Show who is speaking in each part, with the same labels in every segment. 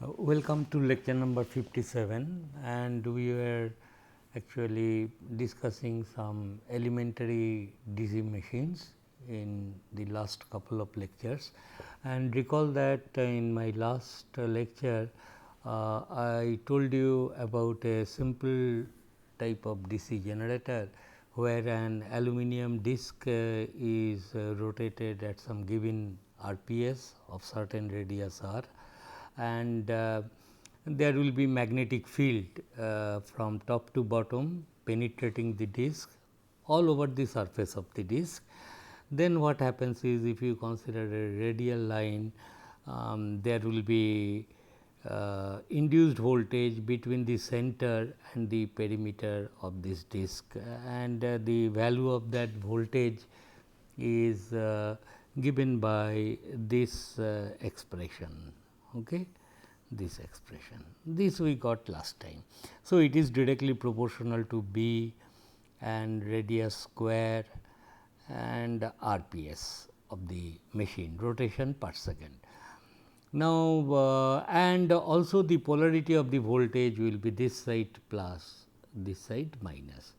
Speaker 1: Welcome to lecture number 57, and we were actually discussing some elementary DC machines in the last couple of lectures. And recall that in my last lecture I told you about a simple type of DC generator where an aluminum disc is rotated at some given RPS of certain radius r, and there will be magnetic field from top to bottom penetrating the disc all over the surface of the disc. Then what happens is, if you consider a radial line, there will be induced voltage between the center and the perimeter of this disc, and the value of that voltage is given by this expression. Okay, this expression, this we got last time. So, it is directly proportional to B and radius square and RPS of the machine, rotation per second. Now, and also the polarity of the voltage will be this side plus, this side minus.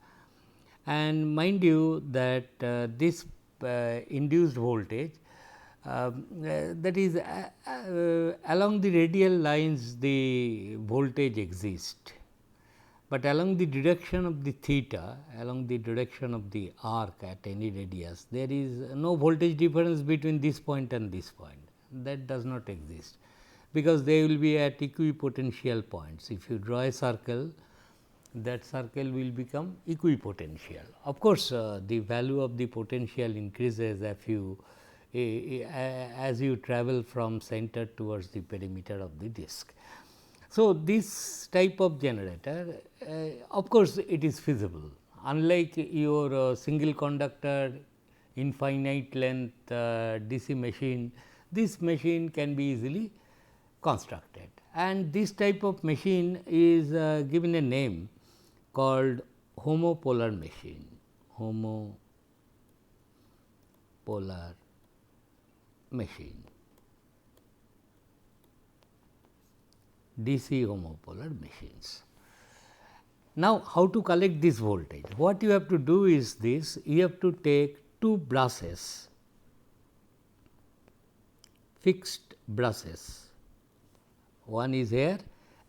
Speaker 1: And mind you that this induced voltage, that is along the radial lines the voltage exists, but along the direction of the theta, along the direction of the arc at any radius, there is no voltage difference between this point and this point, that does not exist, because they will be at equipotential points. If you draw a circle, that circle will become equipotential. Of course, the value of the potential increases if you as you travel from center towards the perimeter of the disc. So, this type of generator, of course, it is feasible, unlike your single conductor infinite length DC machine. This machine can be easily constructed, and this type of machine is given a name called homopolar machine, homopolar machine, DC homopolar machines. Now, how to collect this voltage? What you have to do is this: you have to take two brushes, fixed brushes, one is here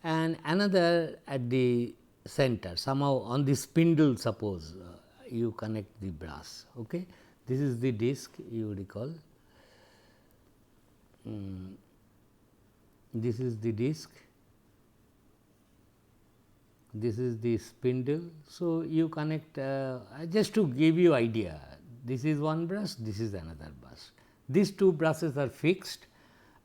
Speaker 1: and another at the center, somehow on the spindle. Suppose you connect the brass. Okay. This is the disc, you recall. This is the disc, this is the spindle. So, you connect just to give you idea, this is one brush, this is another brush. These two brushes are fixed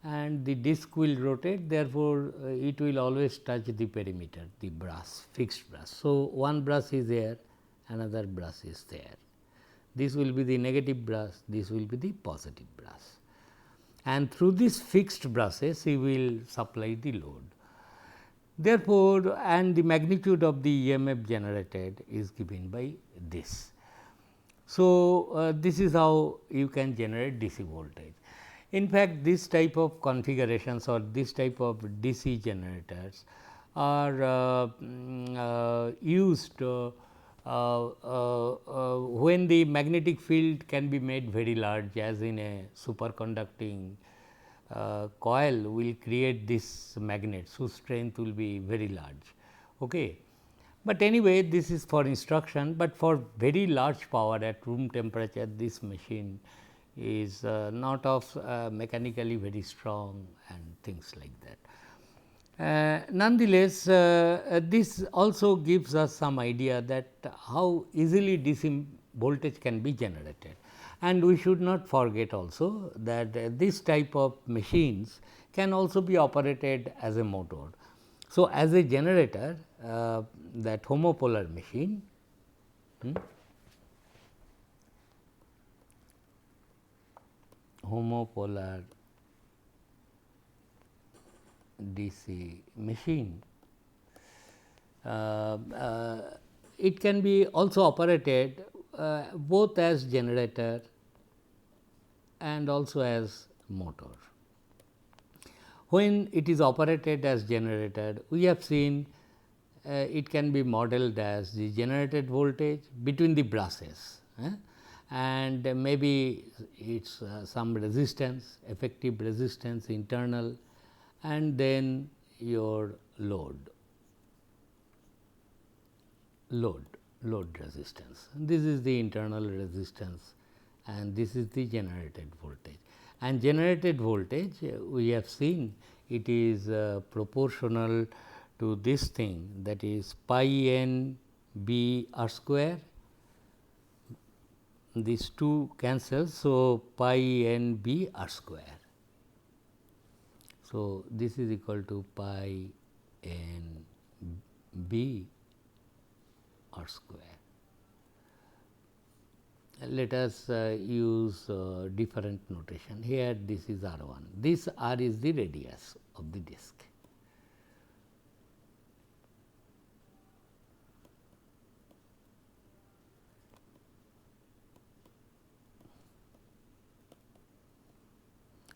Speaker 1: and the disc will rotate, therefore, it will always touch the perimeter, the brush, fixed brush. So, one brush is there, another brush is there. This will be the negative brush, this will be the positive brush, and through these fixed brushes you will supply the load. Therefore, and the magnitude of the EMF generated is given by this. So, this is how you can generate DC voltage. In fact, this type of configurations or this type of DC generators are used when the magnetic field can be made very large, as in a superconducting coil will create this magnets whose strength will be very large. Okay. But anyway, this is for instruction, but for very large power at room temperature, this machine is not of mechanically very strong and things like that. Nonetheless, this also gives us some idea that how easily DC voltage can be generated, and we should not forget also that this type of machines can also be operated as a motor. So, as a generator, that homopolar machine homopolar DC machine, it can be also operated both as generator and also as motor. When it is operated as generator, we have seen it can be modeled as the generated voltage between the brushes, and maybe it is some resistance, effective resistance internal, and then your load resistance. This is the internal resistance and this is the generated voltage. And generated voltage we have seen it is proportional to this thing, that is pi n b r square. These two cancels, so pi n b r square. So, this is equal to pi n b r square. Let us use different notation. Here this is r 1, this r is the radius of the disc.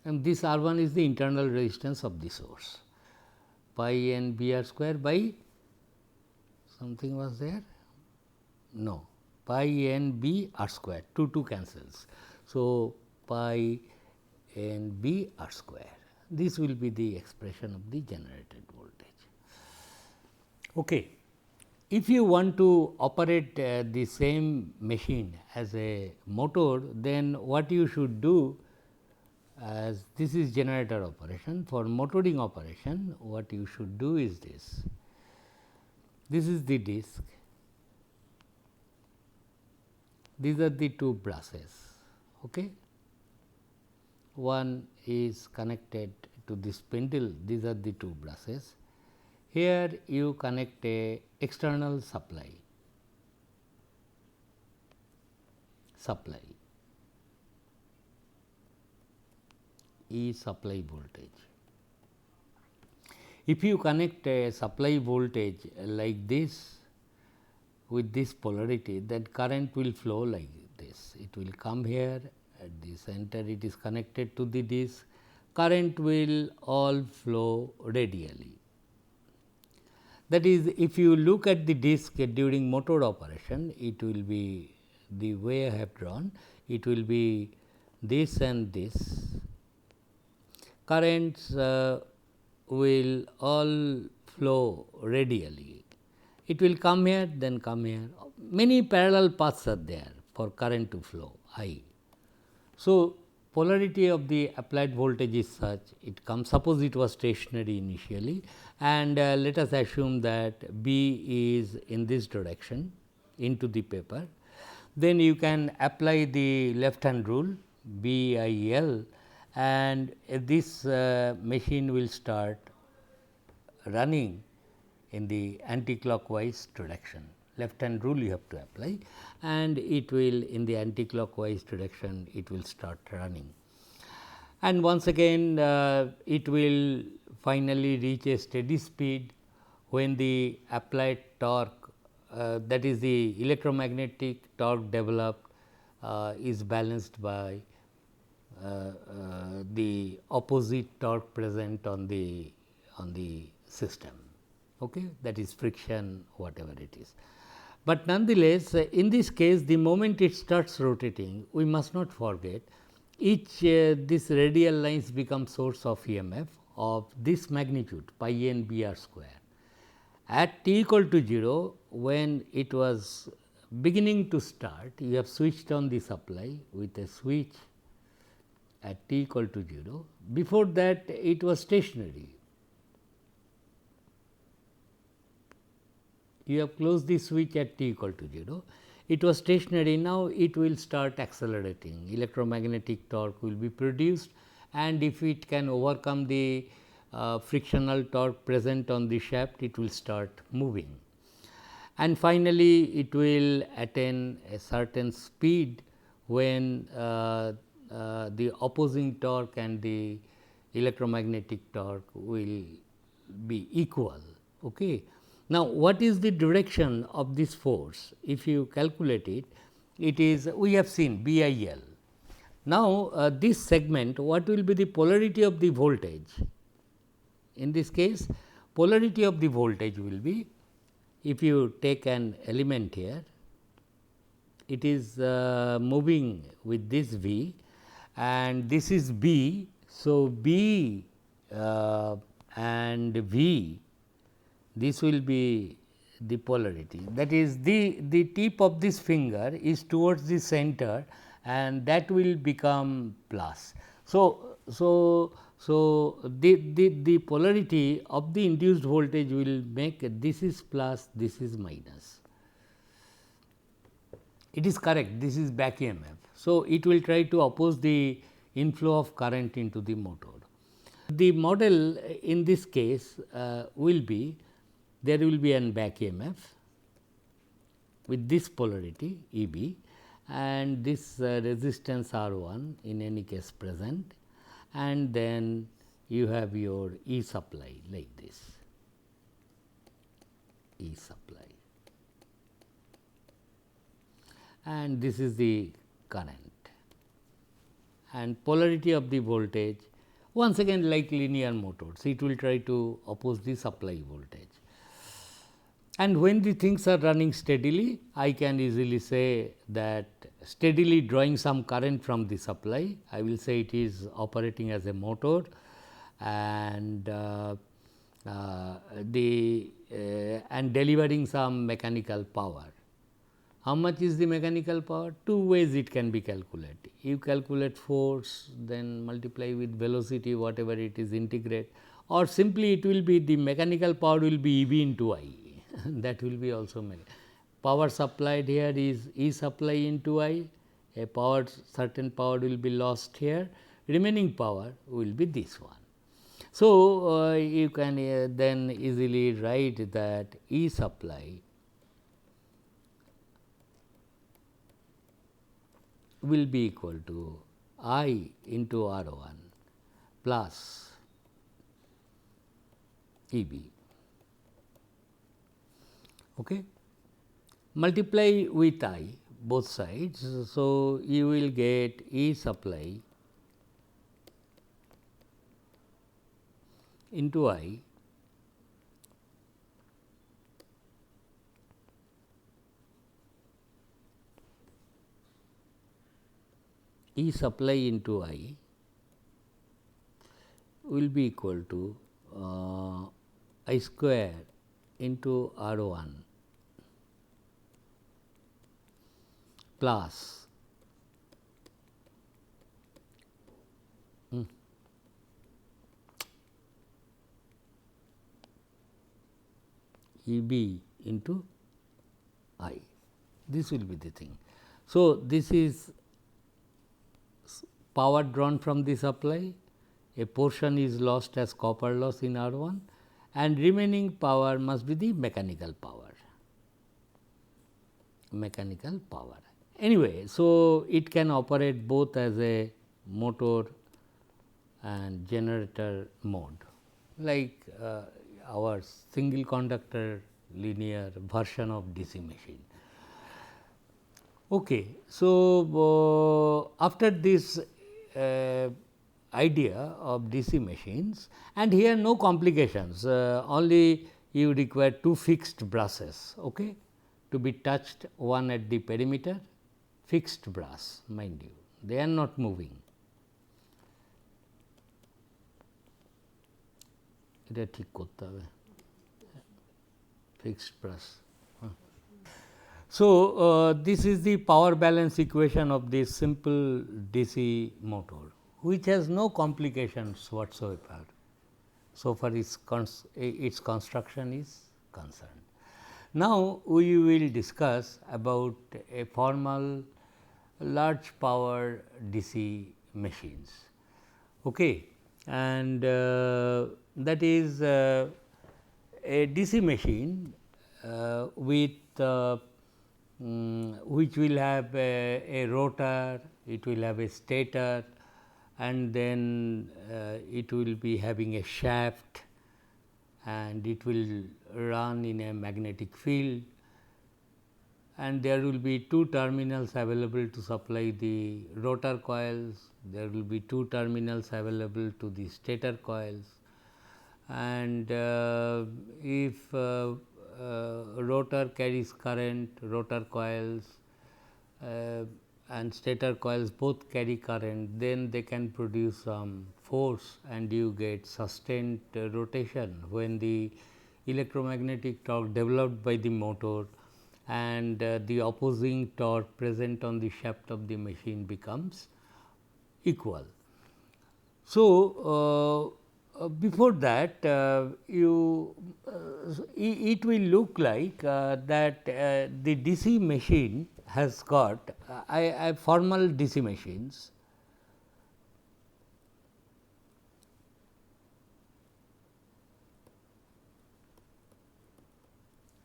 Speaker 1: And this r 1 is the internal resistance of the source, pi n b r square by something was there, no, pi n b r square, 2 cancels. So, pi n b r square, this will be the expression of the generated voltage. Okay. If you want to operate the same machine as a motor, then what you should do, as this is generator operation, for motoring operation what you should do is this. This is the disc, these are the two brushes. Okay. One is connected to the spindle, these are the two brushes. Here you connect a external supply, E supply voltage. If you connect a supply voltage like this with this polarity, then current will flow like this. It will come here at the center, it is connected to the disc, current will all flow radially. That is, if you look at the disc during motor operation, it will be the way I have drawn, it will be this and this. Currents will all flow radially. It will come here, then come here. Many parallel paths are there for current to flow, I. So, polarity of the applied voltage is such, it comes, suppose it was stationary initially, and let us assume that B is in this direction into the paper. Then you can apply the left hand rule BIL, and this machine will start running in the anti-clockwise direction. Left hand rule you have to apply, and it will in the anti-clockwise direction it will start running. And once again it will finally reach a steady speed when the applied torque, that is the electromagnetic torque developed is balanced by the opposite torque present on the system, okay, that is friction, whatever it is. But nonetheless, in this case, the moment it starts rotating, we must not forget each this radial lines become source of EMF of this magnitude pi n b r square. At t equal to 0, when it was beginning to start, you have switched on the supply with a switch at t equal to 0. Before that, it was stationary. You have closed the switch at t equal to 0, it was stationary, now it will start accelerating, electromagnetic torque will be produced, and if it can overcome the frictional torque present on the shaft, it will start moving. And finally, it will attain a certain speed when the opposing torque and the electromagnetic torque will be equal. Okay. Now, what is the direction of this force? If you calculate it, it is, we have seen BIL. Now, this segment, what will be the polarity of the voltage? In this case, polarity of the voltage will be, if you take an element here, it is moving with this V and this is B. So, B and V, this will be the polarity, that is the tip of this finger is towards the center and that will become plus. So, the polarity of the induced voltage will make this is plus, this is minus. It is correct, this is back EMF. So, it will try to oppose the inflow of current into the motor. The model in this case will be, there will be an back EMF with this polarity E B and this resistance R 1 in any case present, and then you have your E supply like this, E supply, and this is the current, and polarity of the voltage once again like linear motors, it will try to oppose the supply voltage. And when the things are running steadily, I can easily say that steadily drawing some current from the supply, I will say it is operating as a motor, and and delivering some mechanical power. How much is the mechanical power? Two ways it can be calculated. You calculate force, then multiply with velocity, whatever it is, integrate, or simply it will be the mechanical power will be E V into I. That will be also power supplied here is E supply into I, a power, certain power will be lost here, remaining power will be this one. So, you can then easily write that E supply will be equal to I into R 1 plus E B. Okay. Multiply with I both sides. So, you will get E supply into I E supply into I will be equal to I square into R 1 plus E B into I. This will be the thing. So, this is power drawn from the supply, a portion is lost as copper loss in R 1 and remaining power must be the mechanical power. Anyway, so it can operate both as a motor and generator mode, like our single conductor linear version of DC machine. Okay. So, after this idea of DC machines, and here no complications, only you require two fixed brushes, okay, to be touched, one at the perimeter, fixed brass, mind you, they are not moving. এটা ঠিক করতে হবে, fixed brass. So, this is the power balance equation of this simple DC motor, which has no complications whatsoever, so far its construction is concerned. Now, we will discuss about a formal large power DC machines, okay. And that is a DC machine with which will have a rotor, it will have a stator, and then it will be having a shaft, and it will run in a magnetic field, and there will be two terminals available to supply the rotor coils, there will be two terminals available to the stator coils, and if rotor carries current, rotor coils and stator coils both carry current, then they can produce some force and you get sustained rotation when the electromagnetic torque developed by the motor and the opposing torque present on the shaft of the machine becomes equal. So, before that it will look like that the DC machine has got I formal DC machines.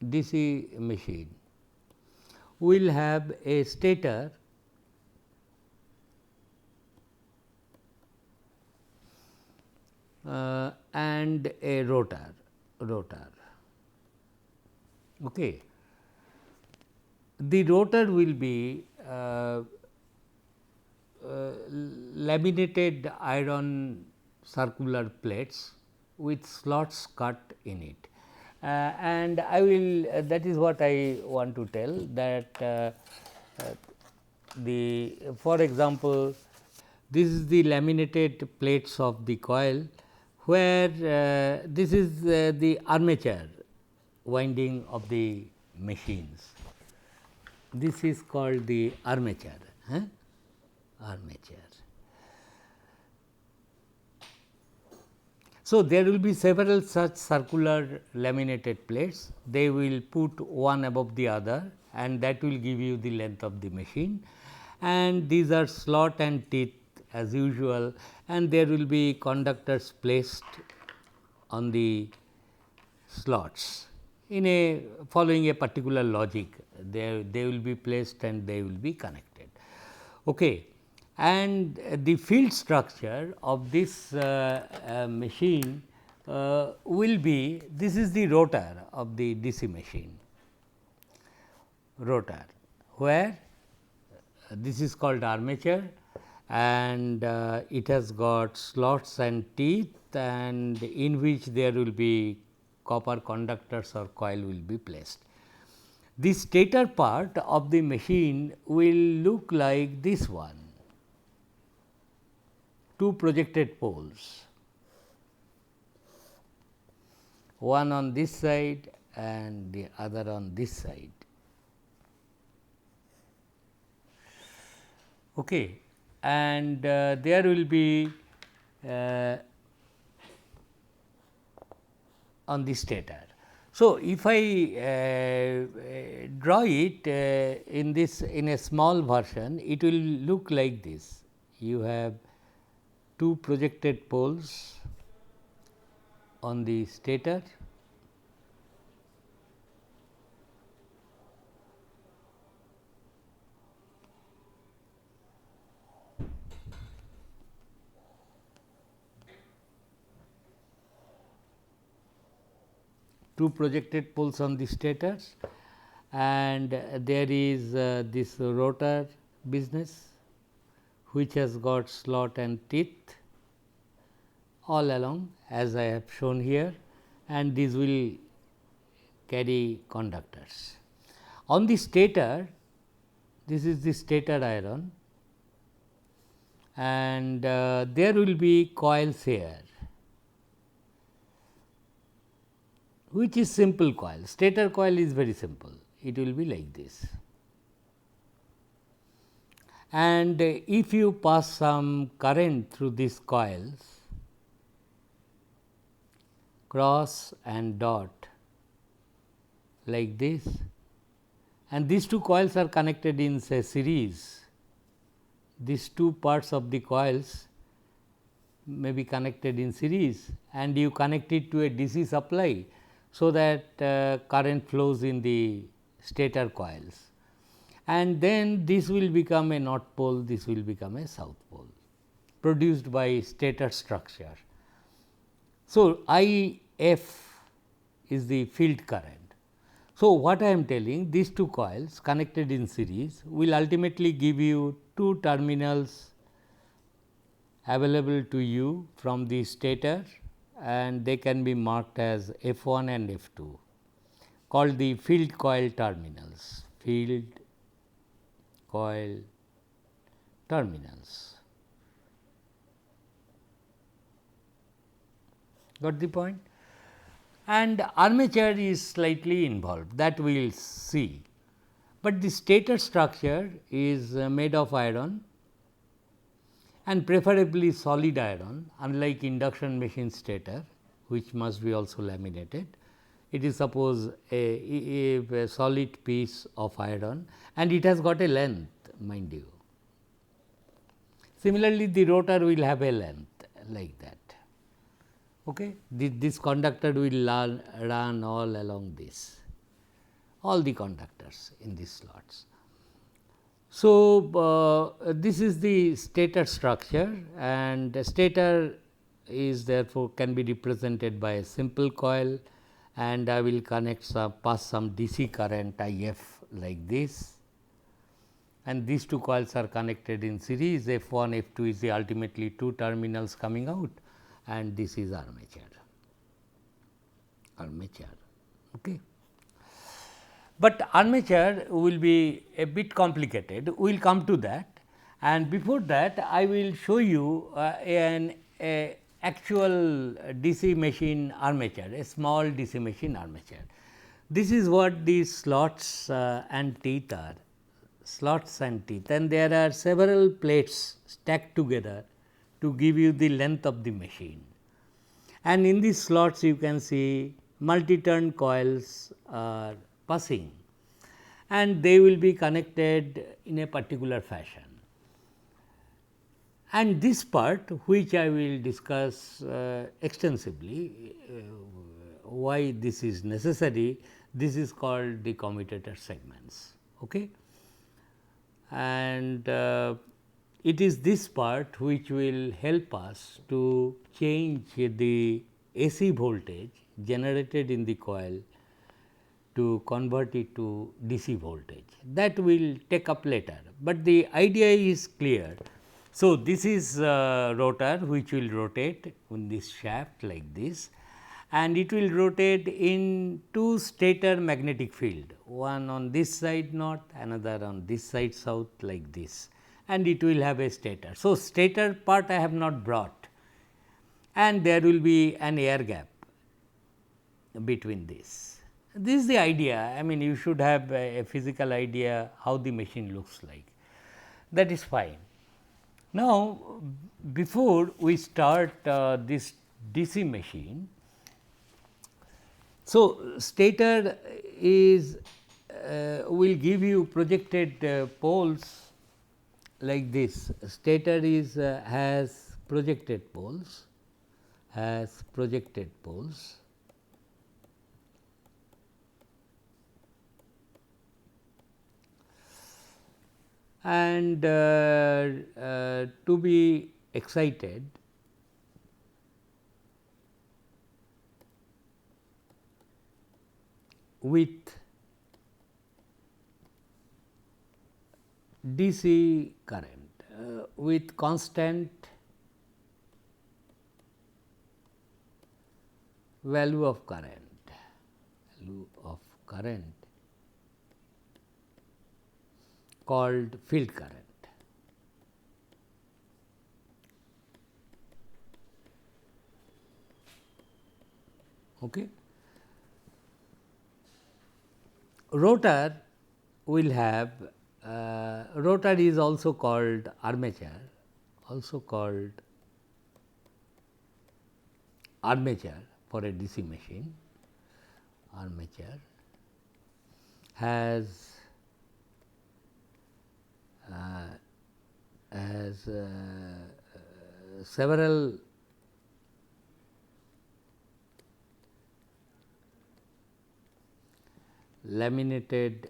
Speaker 1: DC machine will have a stator and a rotor. Okay. The rotor will be laminated iron circular plates with slots cut in it. And I will that is what I want to tell that the for example, this is the laminated plates of the coil where this is the armature winding of the machines. This is called the armature. Armature. So, there will be several such circular laminated plates, they will put one above the other and that will give you the length of the machine, and these are slot and teeth as usual, and there will be conductors placed on the slots in a following a particular logic, they will be placed and they will be connected. Okay. And the field structure of this machine will be, this is the rotor of the DC machine, rotor, where this is called armature and it has got slots and teeth and in which there will be copper conductors or coil will be placed. The stator part of the machine will look like this one, two projected poles, one on this side and the other on this side. Okay. And there will be on the stator. So, if I draw it in this in a small version, it will look like this. You have two projected poles on the stator, two projected poles on the stators, and there is this rotor business which has got slot and teeth all along as I have shown here, and these will carry conductors. On the stator, this is the stator iron and there will be coils here, which is simple coil. Stator coil is very simple, it will be like this. And if you pass some current through these coils, cross and dot like this, and these two coils are connected in say series. These two parts of the coils may be connected in series and you connect it to a DC supply, so that current flows in the stator coils, and then this will become a north pole, this will become a south pole produced by stator structure. So, I f is the field current. So, what I am telling, these two coils connected in series will ultimately give you two terminals available to you from the stator and they can be marked as F1 and F2, called the field coil terminals, field coil terminals. Got the point? And armature is slightly involved, that we will see, but the stator structure is made of iron and preferably solid iron, unlike induction machine stator, which must be also laminated. It is suppose a solid piece of iron and it has got a length, mind you. Similarly, the rotor will have a length like that. Okay. This conductor will run all along this, all the conductors in these slots. So, this is the stator structure, and stator is therefore can be represented by a simple coil, and I will pass some DC current IF like this, and these two coils are connected in series. F1, F2 is the ultimately two terminals coming out, and this is armature. Okay. But armature will be a bit complicated, we will come to that, and before that I will show you an actual DC machine armature, a small DC machine armature. This is what these slots and teeth are, slots and teeth, and there are several plates stacked together to give you the length of the machine. And in these slots you can see multi-turn coils are passing, and they will be connected in a particular fashion. And this part, which I will discuss extensively, why this is necessary, this is called the commutator segments. Okay? And it is this part which will help us to change the AC voltage generated in the coil to convert it to DC voltage. That we will take up later, but the idea is clear. So, this is rotor which will rotate in this shaft like this, and it will rotate in two stator magnetic field, one on this side north, another on this side south like this, and it will have a stator. So, stator part I have not brought, and there will be an air gap between this. This is the idea. I mean, you should have a physical idea how the machine looks like. That is fine. Now, before we start this DC machine, so stator is will give you projected poles like this. Stator is has projected poles, and to be excited with DC current with constant value of current called field current. Okay. Rotor will have rotor is also called armature, for a DC machine. Armature has several laminated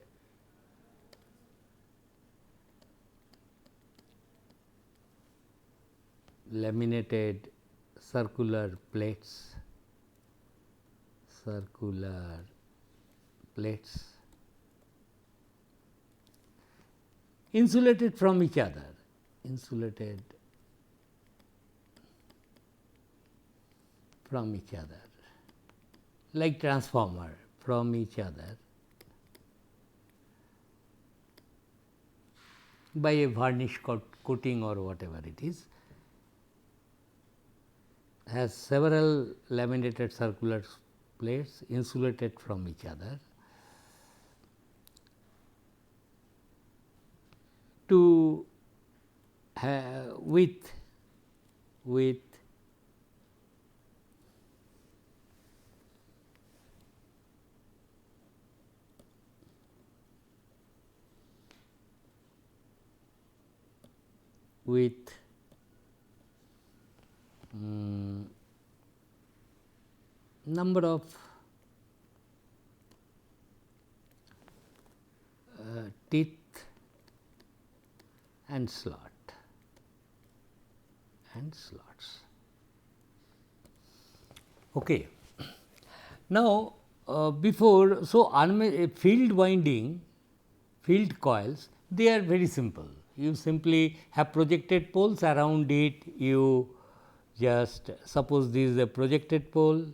Speaker 1: circular plates insulated from each other, from each other, like transformer from each other by a varnish coating or whatever it is, has several laminated circular plates insulated from each other to with with number of teeth and slots. Okay. Now, before, so field winding, field coils, they are very simple. You simply have projected poles around it, you just suppose this is a projected pole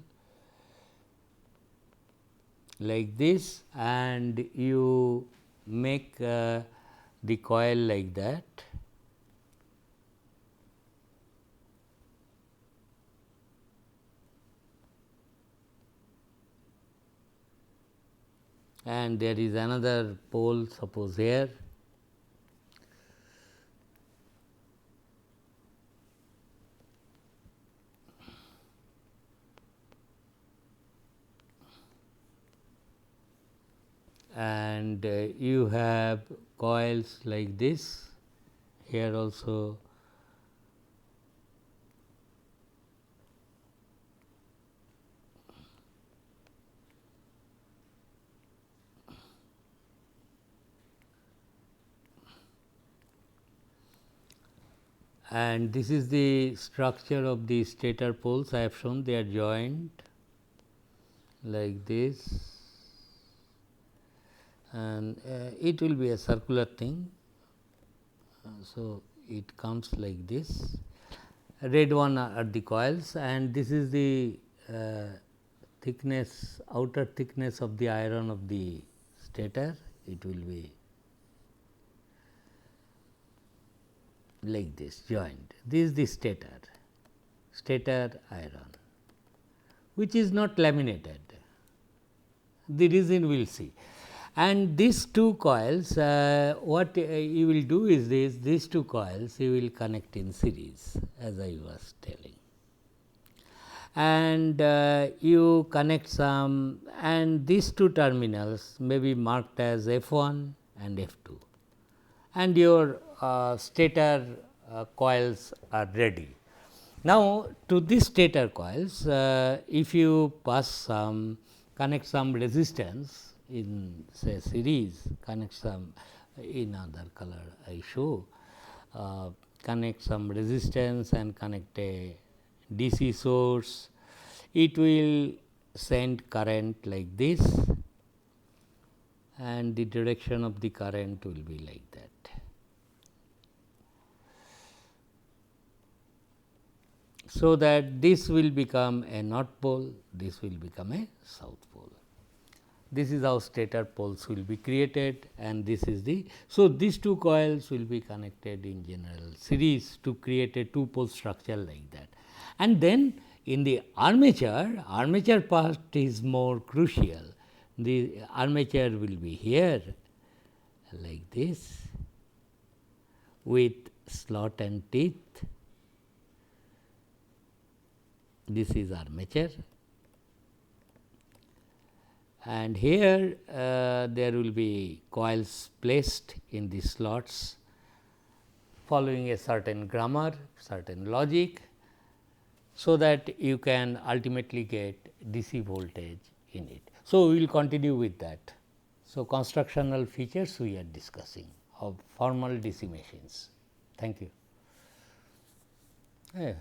Speaker 1: like this, and you make the coil like that. And there is another pole, suppose here, and you have coils like this, here also. And this is the structure of the stator poles I have shown, they are joined like this, and it will be a circular thing. So, it comes like this, red one are the coils, and this is the thickness, outer thickness of the iron of the stator, it will be like this joined. This is the stator iron, which is not laminated. The reason we will see. And these two coils, what you will do is this, these two coils you will connect in series, as I was telling. And you connect some, and these two terminals may be marked as F1 and F2, and your stator coils are ready. Now, to these stator coils, if you pass some, connect some resistance in say series, connect some in other color I show, connect some resistance and connect a DC source, it will send current like this, and the direction of the current will be like that. So that this will become a north pole, this will become a south pole. This is how stator poles will be created, and this is the. So, these two coils will be connected in general series to create a two pole structure like that. And then in the armature part is more crucial. The armature will be here like this with slot and teeth. This is armature, and here there will be coils placed in the slots following a certain grammar, certain logic, so that you can ultimately get DC voltage in it. So, we will continue with that. So, constructional features we are discussing of formal DC machines. Thank you.